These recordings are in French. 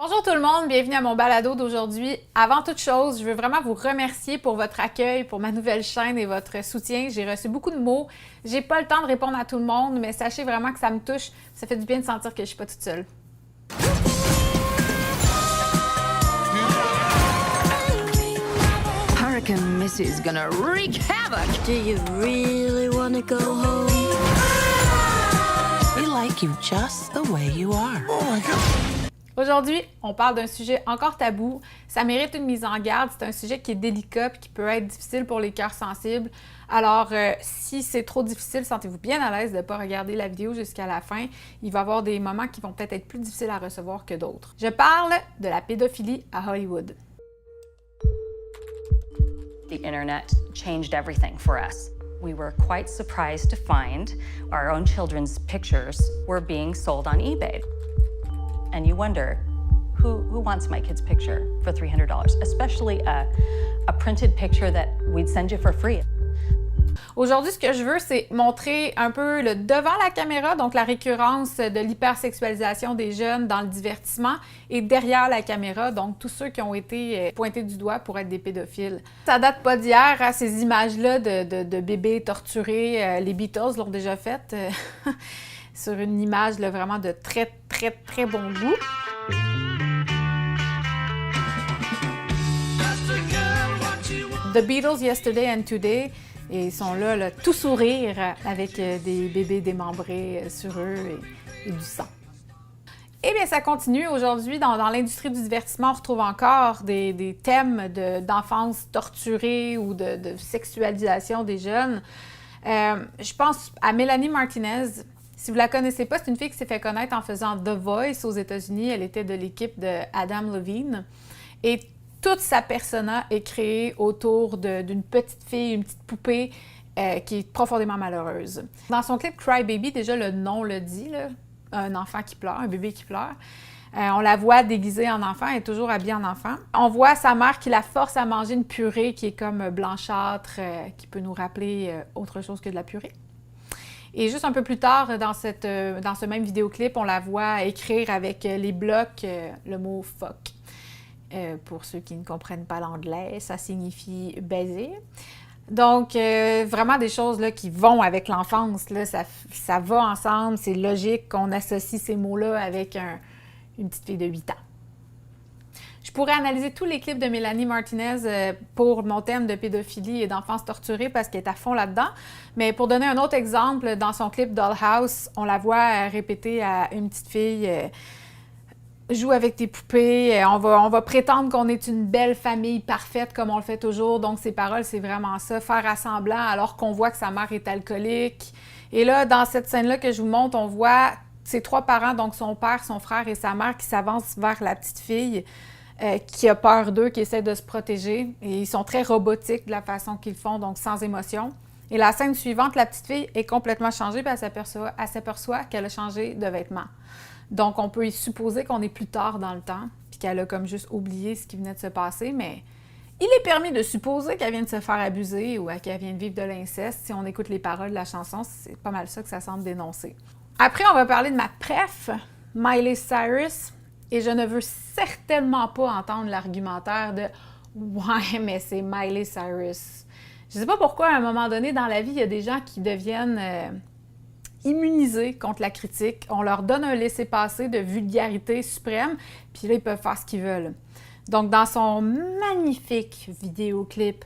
Bonjour tout le monde, bienvenue à mon balado d'aujourd'hui. Avant toute chose, je veux vraiment vous remercier pour votre accueil, pour ma nouvelle chaîne et votre soutien. J'ai reçu beaucoup de mots. J'ai pas le temps de répondre à tout le monde, mais sachez vraiment que ça me touche. Ça fait du bien de sentir que je suis pas toute seule. Hurricane Missy's gonna wreak havoc. Do you really want to go home? We like you just the way you are. Aujourd'hui, on parle d'un sujet encore tabou. Ça mérite une mise en garde. C'est un sujet qui est délicat et qui peut être difficile pour les cœurs sensibles. Alors, si c'est trop difficile, sentez-vous bien à l'aise de ne pas regarder la vidéo jusqu'à la fin. Il va y avoir des moments qui vont peut-être être plus difficiles à recevoir que d'autres. Je parle de la pédophilie à Hollywood. The internet changed everything for us. We were quite surprised to find our own children's pictures were being sold on eBay. And you wonder, who wants my kid's picture for $300? Especially a printed picture that we'd send you for free. Aujourd'hui, ce que je veux, c'est montrer un peu le devant la caméra, donc la récurrence de l'hypersexualisation des jeunes dans le divertissement, et derrière la caméra, donc tous ceux qui ont été pointés du doigt pour être des pédophiles. Ça date pas d'hier, hein, ces images-là de bébés torturés. Les Beatles l'ont déjà fait sur une image là, vraiment de très bon goût. The Beatles Yesterday and Today. Et ils sont là, tout sourire, avec des bébés démembrés sur eux et du sang. Eh bien, ça continue. Aujourd'hui, dans l'industrie du divertissement, on retrouve encore des thèmes d'enfance torturée ou de sexualisation des jeunes. Je pense à Melanie Martinez. Si vous la connaissez pas, c'est une fille qui s'est fait connaître en faisant The Voice aux États-Unis. Elle était de l'équipe de Adam Levine. Et toute sa persona est créée autour d'une petite fille, une petite poupée qui est profondément malheureuse. Dans son clip Cry Baby, déjà le nom le dit, là, un enfant qui pleure, un bébé qui pleure. On la voit déguisée en enfant, elle est toujours habillée en enfant. On voit sa mère qui la force à manger une purée qui est comme blanchâtre, qui peut nous rappeler autre chose que de la purée. Et juste un peu plus tard, dans ce même vidéoclip, on la voit écrire avec les blocs le mot « fuck ». Pour ceux qui ne comprennent pas l'anglais, ça signifie baiser. Donc, vraiment des choses là, qui vont avec l'enfance, là, ça va ensemble, c'est logique qu'on associe ces mots-là avec une petite fille de 8 ans. Je pourrais analyser tous les clips de Melanie Martinez pour mon thème de pédophilie et d'enfance torturée parce qu'elle est à fond là-dedans. Mais pour donner un autre exemple, dans son clip Dollhouse, on la voit répéter à une petite fille joue avec tes poupées, on va prétendre qu'on est une belle famille parfaite comme on le fait toujours. Donc, ses paroles, c'est vraiment ça, faire assemblant alors qu'on voit que sa mère est alcoolique. Et là, dans cette scène-là que je vous montre, on voit ses trois parents, donc son père, son frère et sa mère, qui s'avancent vers la petite fille qui a peur d'eux, qui essaie de se protéger. Et ils sont très robotiques de la façon qu'ils font, donc sans émotion. Et la scène suivante, la petite fille est complètement changée, puis elle s'aperçoit qu'elle a changé de vêtements. Donc, on peut y supposer qu'on est plus tard dans le temps, puis qu'elle a comme juste oublié ce qui venait de se passer, mais il est permis de supposer qu'elle vient de se faire abuser ou qu'elle vient de vivre de l'inceste. Si on écoute les paroles de la chanson, c'est pas mal ça que ça semble dénoncer. Après, on va parler de ma préf, Miley Cyrus, et je ne veux certainement pas entendre l'argumentaire de « Ouais, mais c'est Miley Cyrus ». Je sais pas pourquoi, à un moment donné, dans la vie, il y a des gens qui deviennent immunisés contre la critique. On leur donne un laissez-passer de vulgarité suprême, puis là, ils peuvent faire ce qu'ils veulent. Donc, dans son magnifique vidéoclip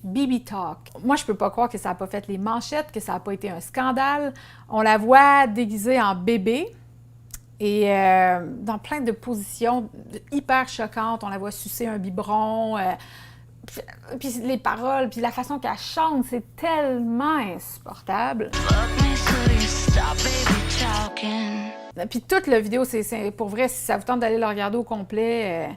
Baby Talk, moi, je peux pas croire que ça n'a pas fait les manchettes, que ça n'a pas été un scandale. On la voit déguisée en bébé et dans plein de positions hyper choquantes. On la voit sucer un biberon, puis les paroles, puis la façon qu'elle chante, c'est tellement insupportable. Puis toute la vidéo, c'est pour vrai, si ça vous tente d'aller le regarder au complet,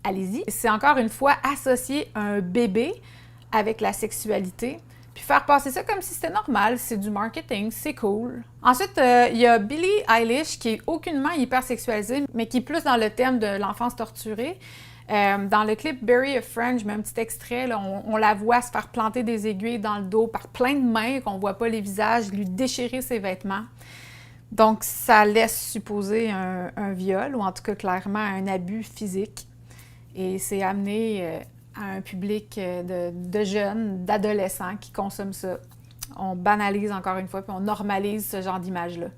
allez-y. C'est encore une fois associer un bébé avec la sexualité, puis faire passer ça comme si c'était normal, c'est du marketing, c'est cool. Ensuite, il y a Billie Eilish qui est aucunement hypersexualisée, mais qui est plus dans le thème de l'enfance torturée. Dans le clip Bury a Friend, je mets un petit extrait, là, on la voit se faire planter des aiguilles dans le dos par plein de mains qu'on voit pas les visages, lui déchirer ses vêtements. Donc, ça laisse supposer un viol, ou en tout cas clairement un abus physique. Et c'est amené à un public de jeunes, d'adolescents qui consomment ça. On banalise encore une fois, puis on normalise ce genre d'image-là.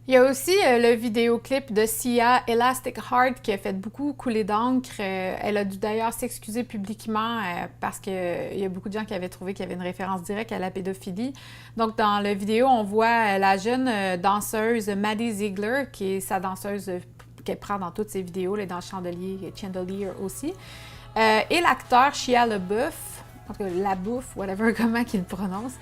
Il y a aussi le vidéoclip de Sia, Elastic Heart, qui a fait beaucoup couler d'encre. Elle a dû d'ailleurs s'excuser publiquement parce qu'il y a beaucoup de gens qui avaient trouvé qu'il y avait une référence directe à la pédophilie. Donc, dans la vidéo, on voit la jeune danseuse Maddie Ziegler, qui est sa danseuse qu'elle prend dans toutes ses vidéos, là, dans Chandelier aussi. Et l'acteur Shia LaBeouf, en tout cas LaBeouf, whatever, comment qu'il le prononce.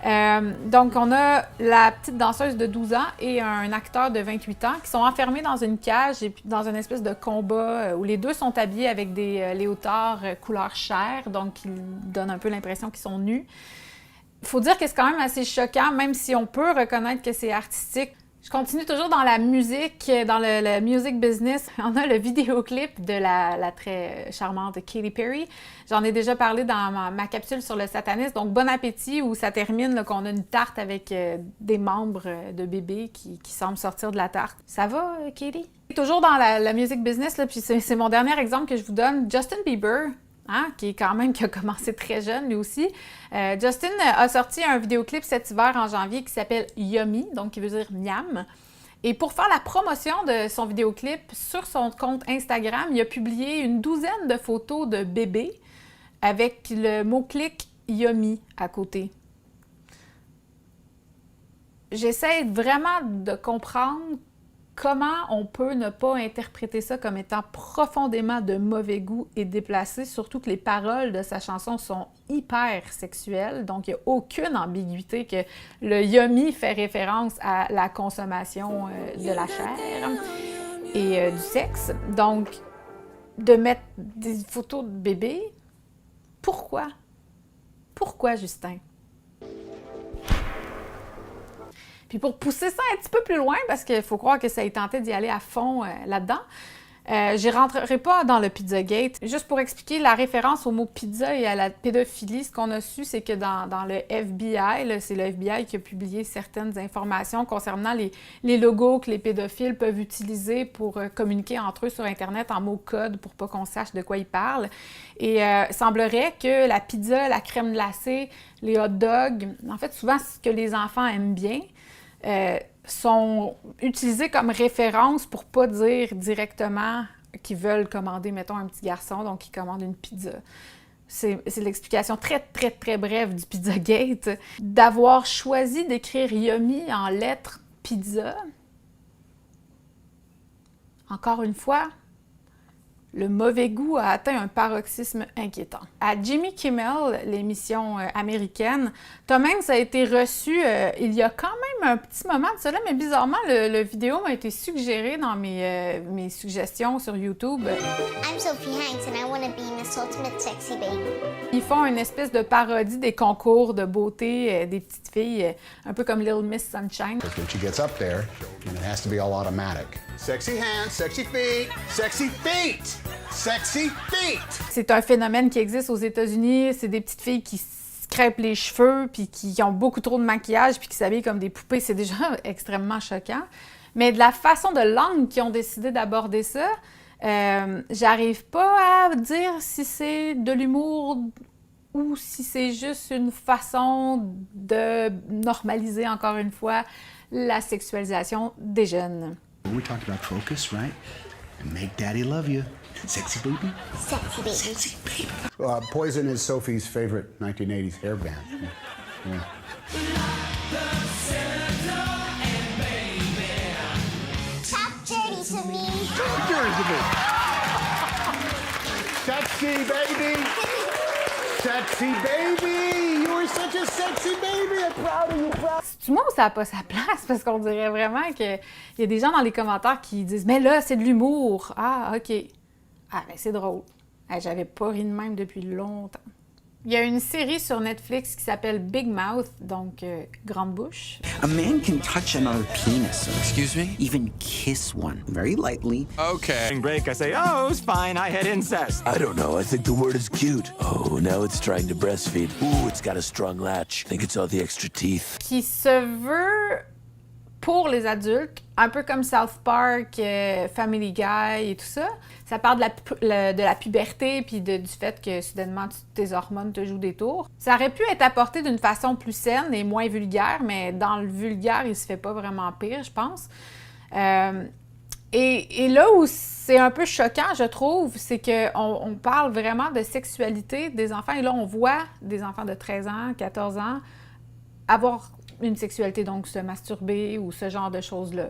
Donc, on a la petite danseuse de 12 ans et un acteur de 28 ans qui sont enfermés dans une cage et puis dans une espèce de combat où les deux sont habillés avec des léotards couleur chair, donc ils donnent un peu l'impression qu'ils sont nus. Il faut dire que c'est quand même assez choquant, même si on peut reconnaître que c'est artistique. Je continue toujours dans la musique, dans le music business. On a le vidéoclip de la très charmante Katy Perry. J'en ai déjà parlé dans ma capsule sur le satanisme. Donc, Bon Appétit, où ça termine, là, qu'on a une tarte avec des membres de bébés qui semblent sortir de la tarte. Ça va, Katy? Toujours dans la music business, là, puis c'est mon dernier exemple que je vous donne. Justin Bieber, qui a commencé très jeune lui aussi. Justin a sorti un vidéoclip cet hiver en janvier qui s'appelle Yummy, donc qui veut dire miam. Et pour faire la promotion de son vidéoclip sur son compte Instagram, il a publié une douzaine de photos de bébés avec le mot-clic Yummy à côté. J'essaie vraiment de comprendre comment on peut ne pas interpréter ça comme étant profondément de mauvais goût et déplacé, surtout que les paroles de sa chanson sont hyper sexuelles, donc il n'y a aucune ambiguïté que le yummy fait référence à la consommation de la chair et du sexe. Donc, de mettre des photos de bébés, pourquoi? Pourquoi, Justin? Puis pour pousser ça un petit peu plus loin, parce qu'il faut croire que ça ait tenté d'y aller à fond là-dedans, je ne rentrerai pas dans le Pizzagate. Juste pour expliquer la référence au mot pizza et à la pédophilie, ce qu'on a su, c'est que dans le FBI, là, c'est le FBI qui a publié certaines informations concernant les logos que les pédophiles peuvent utiliser pour communiquer entre eux sur Internet en mots code pour pas qu'on sache de quoi ils parlent. Et il semblerait que la pizza, la crème glacée, les hot dogs, en fait, souvent ce que les enfants aiment bien, sont utilisés comme référence pour pas dire directement qu'ils veulent commander, mettons, un petit garçon, donc ils commandent une pizza. C'est l'explication très, très, très brève du Pizzagate. D'avoir choisi d'écrire Yummy en lettres pizza, encore une fois, le mauvais goût a atteint un paroxysme inquiétant. À Jimmy Kimmel, l'émission américaine, Tom Hanks a été reçu il y a quand même un petit moment de cela, mais bizarrement, le vidéo m'a été suggéré dans mes suggestions sur YouTube. I'm Sophie Hanks and I want to be Miss Ultimate Sexy Baby. Ils font une espèce de parodie des concours de beauté des petites filles, un peu comme Little Miss Sunshine. When she gets up there, and it has to be all automatic. Sexy hands, sexy feet, sexy feet, sexy feet. C'est un phénomène qui existe aux États-Unis. C'est des petites filles qui se crêpent les cheveux, puis qui ont beaucoup trop de maquillage, puis qui s'habillent comme des poupées. C'est déjà extrêmement choquant. Mais de la façon de l'angle qu'ils ont décidé d'aborder ça, j'arrive pas à dire si c'est de l'humour ou si c'est juste une façon de normaliser, encore une fois, la sexualisation des jeunes. We talked about focus, right? And make daddy love you. Sexy baby? Sexy baby. Sexy baby. Poison is Sophie's favorite 1980s hair band. Yeah. Talk dirty to me. Sexy baby! Sexy baby! You are such a sexy baby! I'm proud of you, proud. C'est-tu moi ou ça n'a pas sa place? Parce qu'on dirait vraiment qu'il y a des gens dans les commentaires qui disent « Mais là, c'est de l'humour! » Ah, OK. Ah, mais c'est drôle. J'avais pas ri de même depuis longtemps. Il y a une série sur Netflix qui s'appelle Big Mouth, donc Grande Bouche. A man can touch another penis. Excuse me? Even kiss one very lightly. Okay. Break, I say, oh, it's fine, I had incest. I don't know, I think the word is cute. Oh, now it's trying to breastfeed. Ooh, it's got a strong latch. I think it's all the extra teeth. Qui se veut pour les adultes, un peu comme South Park, Family Guy et tout ça. Ça parle de la puberté puis du fait que soudainement tes hormones te jouent des tours. Ça aurait pu être apporté d'une façon plus saine et moins vulgaire, mais dans le vulgaire, il se fait pas vraiment pire, je pense. Et là où c'est un peu choquant, je trouve, c'est qu'on parle vraiment de sexualité des enfants. Et là, on voit des enfants de 13 ans, 14 ans avoir une sexualité, donc se masturber ou ce genre de choses-là.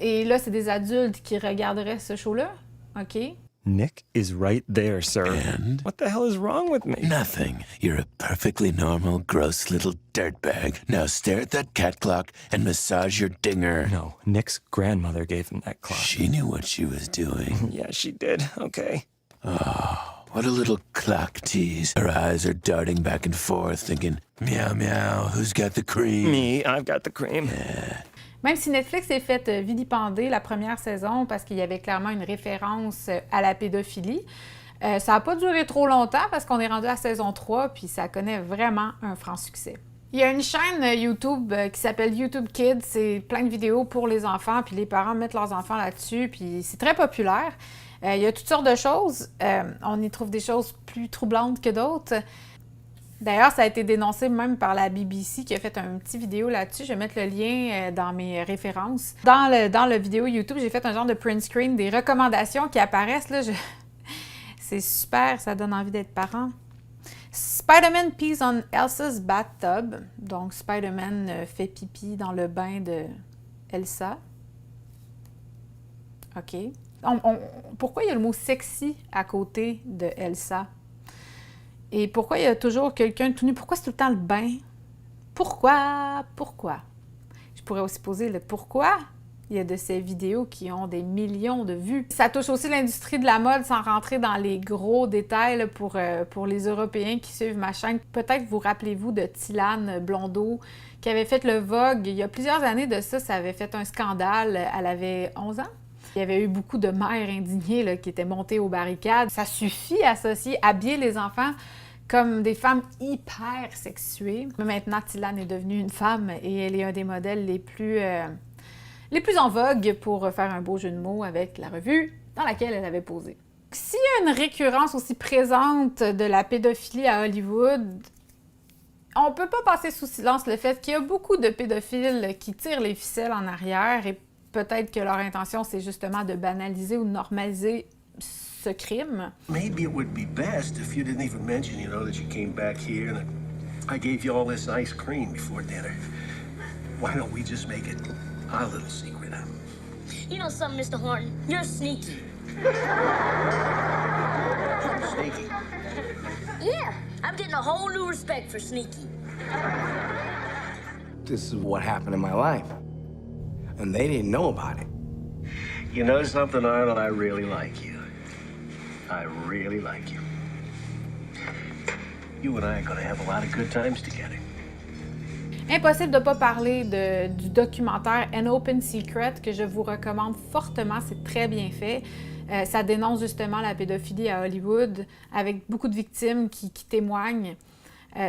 Et là, c'est des adultes qui regarderaient ce show-là. OK? Nick is right there, sir. And? What the hell is wrong with me? Nothing. You're a perfectly normal, gross little dirtbag. Now stare at that cat clock and massage your dinger. No, Nick's grandmother gave him that clock. She knew what she was doing. Yeah, she did. Okay. Oh, what a little clock tease. Her eyes are darting back and forth, thinking, meow, meow, who's got the cream? Me, I've got the cream. Même si Netflix s'est fait vilipender la première saison parce qu'il y avait clairement une référence à la pédophilie, ça n'a pas duré trop longtemps parce qu'on est rendu à saison 3 puis ça connaît vraiment un franc succès. Il y a une chaîne YouTube qui s'appelle YouTube Kids, c'est plein de vidéos pour les enfants puis les parents mettent leurs enfants là-dessus puis c'est très populaire. Il y a toutes sortes de choses, on y trouve des choses plus troublantes que d'autres. D'ailleurs, ça a été dénoncé même par la BBC qui a fait un petit vidéo là-dessus. Je vais mettre le lien dans mes références. Dans le vidéo YouTube, j'ai fait un genre de print screen des recommandations qui apparaissent. Là, c'est super, ça donne envie d'être parent. Spider-Man pees on Elsa's bathtub. Donc, Spider-Man fait pipi dans le bain de Elsa. OK. Pourquoi il y a le mot « sexy » à côté de Elsa? Et pourquoi il y a toujours quelqu'un tout nu? Pourquoi c'est tout le temps le bain? Pourquoi? Pourquoi? Je pourrais aussi poser le pourquoi. Il y a de ces vidéos qui ont des millions de vues. Ça touche aussi l'industrie de la mode sans rentrer dans les gros détails là, pour les Européens qui suivent ma chaîne. Peut-être vous rappelez-vous de Tylane Blondeau qui avait fait le Vogue. Il y a plusieurs années de ça, ça avait fait un scandale. Elle avait 11 ans. Il y avait eu beaucoup de mères indignées là, qui étaient montées aux barricades. Ça suffit à associer, habiller les enfants comme des femmes hyper sexuées. Mais maintenant, Tylane est devenue une femme et elle est un des modèles les plus en vogue pour faire un beau jeu de mots avec la revue dans laquelle elle avait posé. S'il y a une récurrence aussi présente de la pédophilie à Hollywood, on peut pas passer sous silence le fait qu'il y a beaucoup de pédophiles qui tirent les ficelles en arrière et peut-être que leur intention, c'est justement de banaliser ou de normaliser ce crime. Maybe it would be best if you didn't even mention, that you came back here and I gave you all this ice cream before dinner. Why don't we just make it our little secret? You know something, Mr. Horton? You're sneaky. Sneaky? Yeah, I'm getting a whole new respect for sneaky. This is what happened in my life. And they didn't know about it. You know something, Arnold? I really like you. I really like you. You and I are going to have a lot of good times together. Impossible de ne pas parler du documentaire An Open Secret que je vous recommande fortement, c'est très bien fait. Ça dénonce justement la pédophilie à Hollywood avec beaucoup de victimes qui témoignent.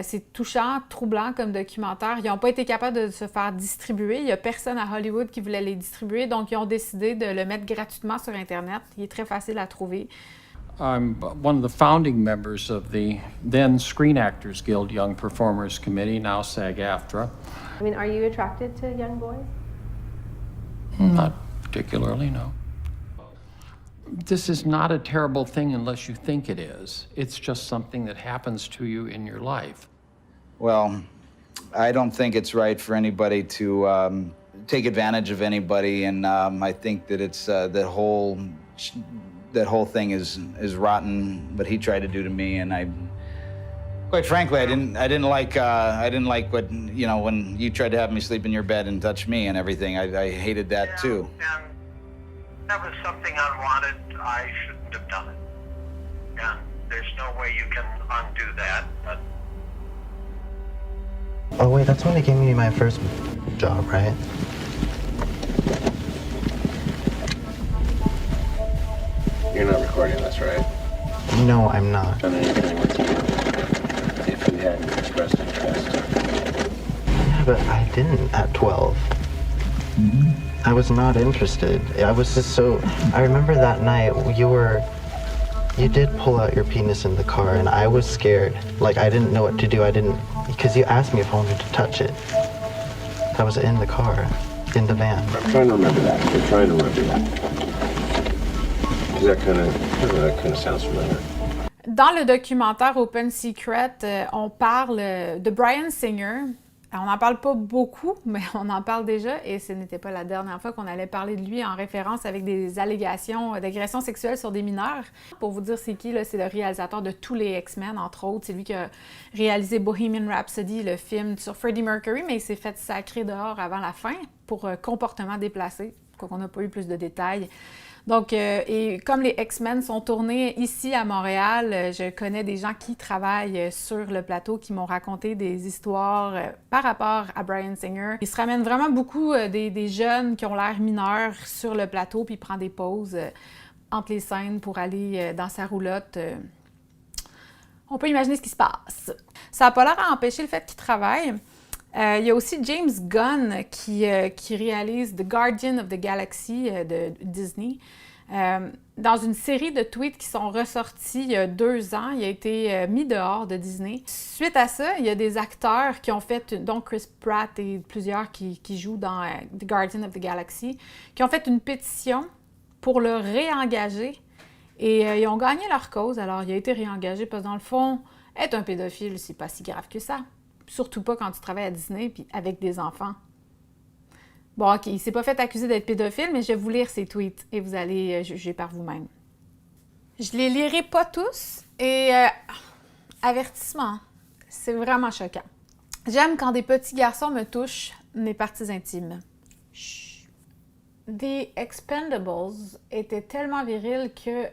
C'est touchant, troublant comme documentaire. Ils n'ont pas été capables de se faire distribuer. Il n'y a personne à Hollywood qui voulait les distribuer, donc ils ont décidé de le mettre gratuitement sur Internet. Il est très facile à trouver. I'm one of the founding members of the then Screen Actors Guild Young Performers Committee, now SAG-AFTRA. I mean, are you attracted to young boys? Not particularly, no. This is not a terrible thing unless you think it is. It's just something that happens to you in your life. Well, I don't think it's right for anybody to take advantage of anybody, and I think that it's that whole thing is rotten. What he tried to do to me, and quite frankly, I didn't like what when you tried to have me sleep in your bed and touch me and everything. I hated that too. That was something unwanted. I shouldn't have done it. And there's no way you can undo that, but... Oh wait, that's when they gave me my first job, right? You're not recording this, right? No, I'm not. And then you're going to if you hadn't expressed interest. Yeah, but I didn't at 12. I was not interested. I was just so... I remember that night you did pull out your penis in the car, and I was scared. Like, I didn't know what to do. Because you asked me if I wanted to touch it. I was in the car, in the van. I'm trying to remember that. I'm trying to remember that. That kind of sounds familiar. Dans le documentaire Open Secret, on parle de Bryan Singer. On n'en parle pas beaucoup, mais on en parle déjà, et ce n'était pas la dernière fois qu'on allait parler de lui en référence avec des allégations d'agression sexuelle sur des mineurs. Pour vous dire c'est qui, c'est le réalisateur de tous les X-Men, entre autres. C'est lui qui a réalisé Bohemian Rhapsody, le film sur Freddie Mercury, mais il s'est fait sacrer dehors avant la fin pour comportement déplacé, qu'on n'a pas eu plus de détails. Donc, et comme les X-Men sont tournés ici à Montréal, je connais des gens qui travaillent sur le plateau qui m'ont raconté des histoires par rapport à Bryan Singer. Il se ramène vraiment beaucoup des jeunes qui ont l'air mineurs sur le plateau, puis il prend des pauses entre les scènes pour aller dans sa roulotte. On peut imaginer ce qui se passe. Ça n'a pas l'air à empêcher le fait qu'il travaille. Il y a aussi James Gunn qui réalise The Guardian of the Galaxy de Disney. Dans une série de tweets qui sont ressortis il y a 2 ans, il a été mis dehors de Disney. Suite à ça, il y a des acteurs qui ont fait, dont Chris Pratt et plusieurs qui jouent dans The Guardian of the Galaxy, qui ont fait une pétition pour le réengager et ils ont gagné leur cause. Alors, il a été réengagé parce que dans le fond, être un pédophile, c'est pas si grave que ça. Surtout pas quand tu travailles à Disney puis avec des enfants. Bon, OK, il s'est pas fait accuser d'être pédophile, mais je vais vous lire ses tweets et vous allez juger par vous-même. Je les lirai pas tous et avertissement, c'est vraiment choquant. J'aime quand des petits garçons me touchent mes parties intimes. Chut. The Expendables était tellement viril que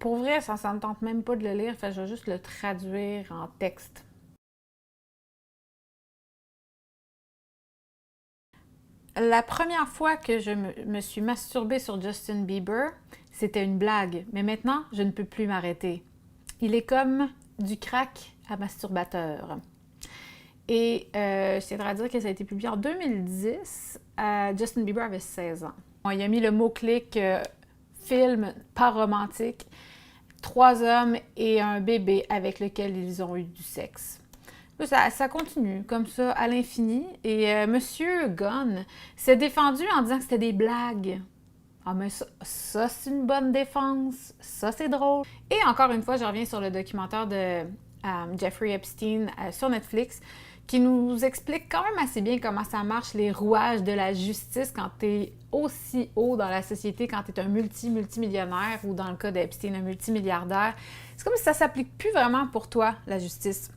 pour vrai, ça me tente même pas de le lire, fait, je vais juste le traduire en texte. La première fois que je me suis masturbée sur Justin Bieber, c'était une blague, mais maintenant, je ne peux plus m'arrêter. Il est comme du crack à masturbateur. Et je tiendrai à dire que ça a été publié en 2010. Justin Bieber avait 16 ans. Bon, il a mis le mot-clic film pas romantique, 3 hommes et un bébé avec lequel ils ont eu du sexe. Ça continue comme ça à l'infini et Monsieur Gunn s'est défendu en disant que c'était des blagues. Ah mais ça c'est une bonne défense, ça c'est drôle. Et encore une fois, je reviens sur le documentaire de Jeffrey Epstein sur Netflix qui nous explique quand même assez bien comment ça marche, les rouages de la justice quand tu es aussi haut dans la société, quand tu es un multimillionnaire ou dans le cas d'Epstein, un multimilliardaire. C'est comme si ça s'applique plus vraiment pour toi, la justice.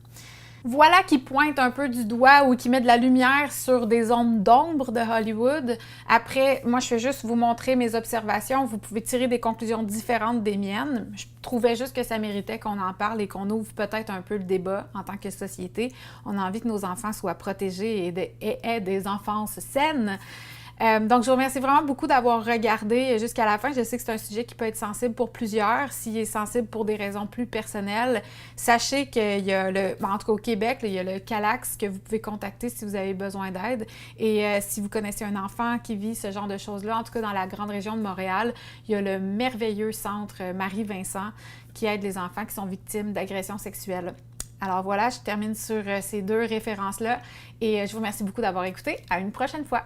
Voilà qui pointe un peu du doigt ou qui met de la lumière sur des zones d'ombre de Hollywood. Après, moi, je fais juste vous montrer mes observations. Vous pouvez tirer des conclusions différentes des miennes. Je trouvais juste que ça méritait qu'on en parle et qu'on ouvre peut-être un peu le débat en tant que société. On a envie que nos enfants soient protégés et aient des enfances saines. Donc, je vous remercie vraiment beaucoup d'avoir regardé jusqu'à la fin. Je sais que c'est un sujet qui peut être sensible pour plusieurs. S'il est sensible pour des raisons plus personnelles, sachez qu'il y a en tout cas au Québec, il y a le Calax que vous pouvez contacter si vous avez besoin d'aide. Et si vous connaissez un enfant qui vit ce genre de choses-là, en tout cas dans la grande région de Montréal, il y a le merveilleux centre Marie-Vincent qui aide les enfants qui sont victimes d'agressions sexuelles. Alors voilà, je termine sur ces 2 références-là et je vous remercie beaucoup d'avoir écouté. À une prochaine fois!